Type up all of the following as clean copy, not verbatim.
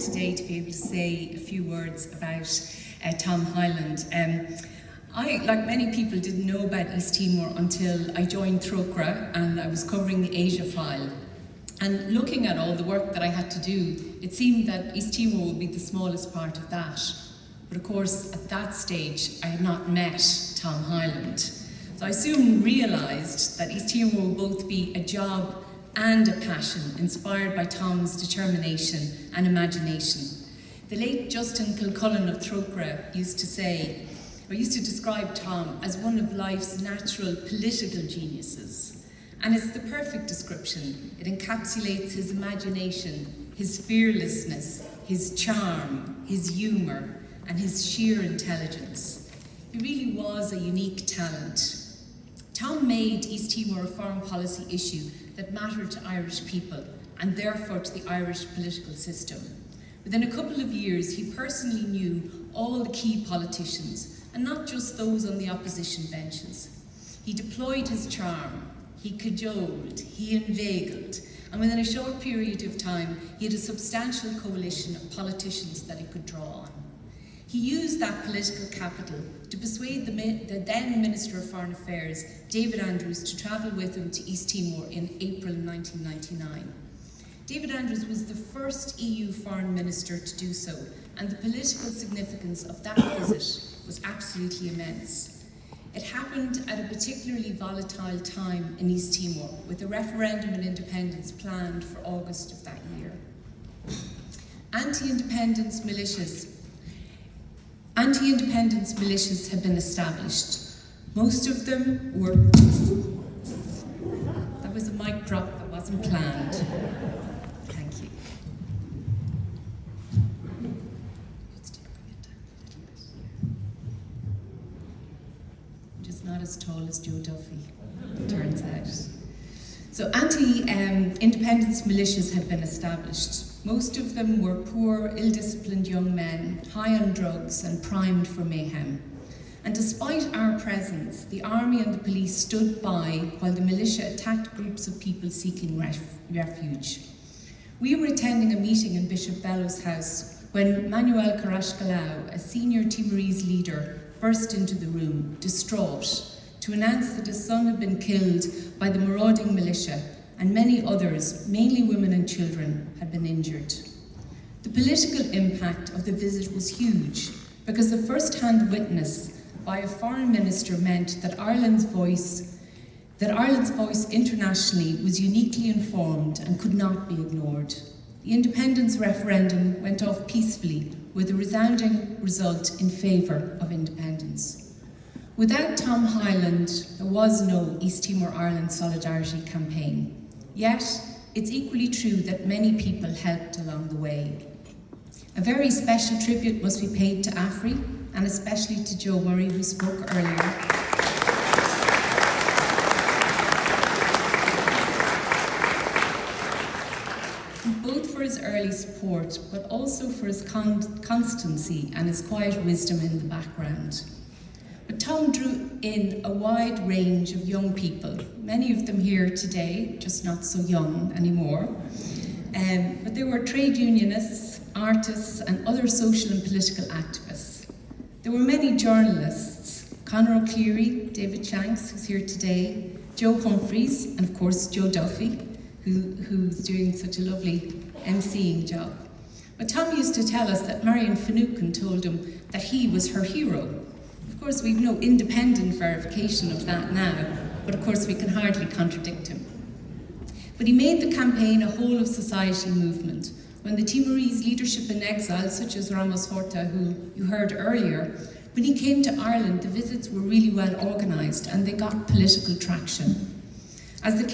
today to be able to say a few words about Tom Hyland. I, like many people, didn't know about East Timor until I joined Trócaire and I was covering the Asia file. And looking at all the work that I had to do, it seemed that East Timor would be the smallest part of that. But of course, at that stage, I had not met Tom Hyland. So I soon realised that East Timor would both be a job and a passion, inspired by Tom's determination and imagination. The late Justin Kilcullen of Trócaire used to describe Tom as one of life's natural political geniuses. And it's the perfect description. It encapsulates his imagination, his fearlessness, his charm, his humour, and his sheer intelligence. He really was a unique talent. Tom made East Timor a foreign policy issue that mattered to Irish people and therefore to the Irish political system. Within a couple of years, he personally knew all the key politicians, and not just those on the opposition benches. He deployed his charm, he cajoled, he inveigled, and within a short period of time, he had a substantial coalition of politicians that he could draw on. He used that political capital to persuade the then Minister of Foreign Affairs, David Andrews, to travel with him to East Timor in April 1999. David Andrews was the first EU Foreign Minister to do so, and the political significance of that visit was absolutely immense. It happened at a particularly volatile time in East Timor, with a referendum on independence planned for August of that year. Anti-independence militias had been established. Most of them were... That was a mic drop that wasn't planned. Thank you. I'm just not as tall as Joe Duffy, it turns out. So anti-independence militias had been established. Most of them were poor, ill-disciplined young men, high on drugs and primed for mayhem. And despite our presence, the army and the police stood by while the militia attacked groups of people seeking refuge. We were attending a meeting in Bishop Bellows' house when Manuel Carrascalão, a senior Timorese leader, burst into the room, distraught, to announce that his son had been killed by the marauding militia, and many others, mainly women and children, had been injured. The political impact of the visit was huge, because the first-hand witness by a foreign minister meant that Ireland's voice internationally was uniquely informed and could not be ignored. The independence referendum went off peacefully, with a resounding result in favour of independence. Without Tom Hyland, there was no East Timor Ireland Solidarity campaign. Yet, it's equally true that many people helped along the way. A very special tribute must be paid to AFRI, and especially to Joe Murray, who spoke earlier. Both for his early support, but also for his constancy and his quiet wisdom in the background. But Tom drew in a wide range of young people, many of them here today, just not so young anymore. But there were trade unionists, artists, and other social and political activists. There were many journalists, Conor O'Cleary, David Shanks, who's here today, Joe Humphreys, and of course Joe Duffy, who's doing such a lovely emceeing job. But Tom used to tell us that Marion Finucane told him that he was her hero. Of course, we've no independent verification of that now, but of course we can hardly contradict him. But he made the campaign a whole-of-society movement. When the Timorese leadership in exile, such as Ramos Horta, who you heard earlier, when he came to Ireland, the visits were really well organised and they got political traction. As the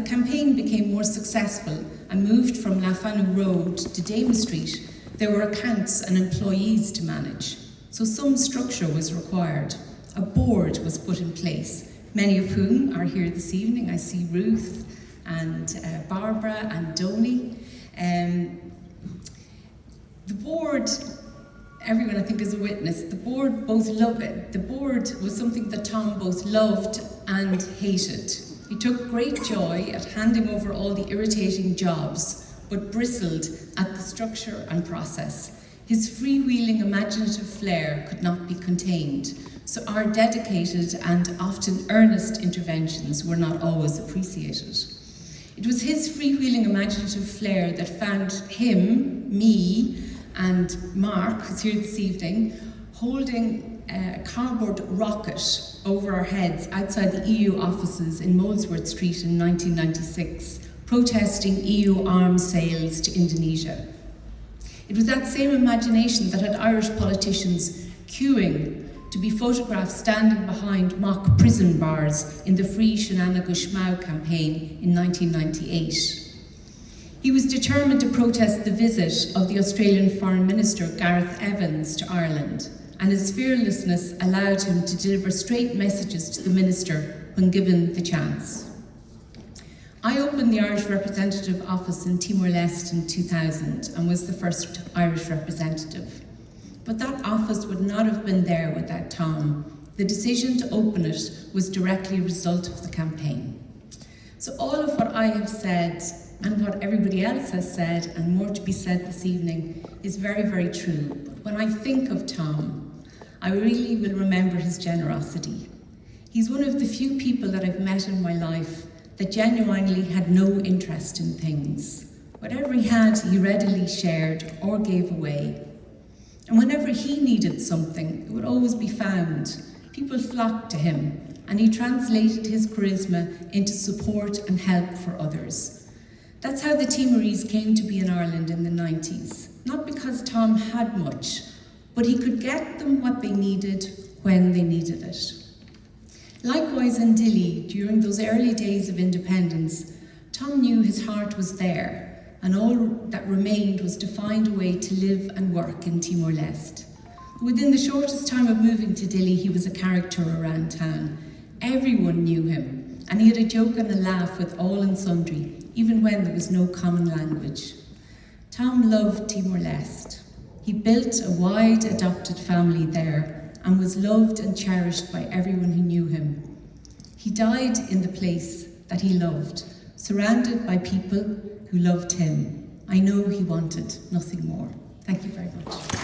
campaign became more successful and moved from Lafanu Road to Dame Street, there were accounts and employees to manage. So some structure was required. A board was put in place, many of whom are here this evening. I see Ruth and Barbara and Donny. The board, everyone I think is a witness, the board both loved it. The board was something that Tom both loved and hated. He took great joy at handing over all the irritating jobs, but bristled at the structure and process. His freewheeling imaginative flair could not be contained, so our dedicated and often earnest interventions were not always appreciated. It was his freewheeling imaginative flair that found him, me, and Mark, who's here this evening, holding a cardboard rocket over our heads outside the EU offices in Molesworth Street in 1996, protesting EU arms sales to Indonesia. It was that same imagination that had Irish politicians queuing to be photographed standing behind mock prison bars in the Free Shananagushmau campaign in 1998. He was determined to protest the visit of the Australian Foreign Minister Gareth Evans to Ireland, and his fearlessness allowed him to deliver straight messages to the minister when given the chance. I opened the Irish Representative Office in Timor-Leste in 2000 and was the first Irish representative. But that office would not have been there without Tom. The decision to open it was directly a result of the campaign. So all of what I have said and what everybody else has said, and more to be said this evening, is very, very true. But when I think of Tom, I really will remember his generosity. He's one of the few people that I've met in my life that genuinely had no interest in things. Whatever he had, he readily shared or gave away. And whenever he needed something, it would always be found. People flocked to him, and he translated his charisma into support and help for others. That's how the Timorese came to be in Ireland in the 90s. Not because Tom had much, but he could get them what they needed when they needed it. Likewise in Dili, during those early days of independence, Tom knew his heart was there, and all that remained was to find a way to live and work in Timor-Leste. Within the shortest time of moving to Dili, he was a character around town. Everyone knew him, and he had a joke and a laugh with all and sundry, even when there was no common language. Tom loved Timor-Leste. He built a wide adopted family there and was loved and cherished by everyone who knew him. He died in the place that he loved, surrounded by people who loved him. I know he wanted nothing more. Thank you very much.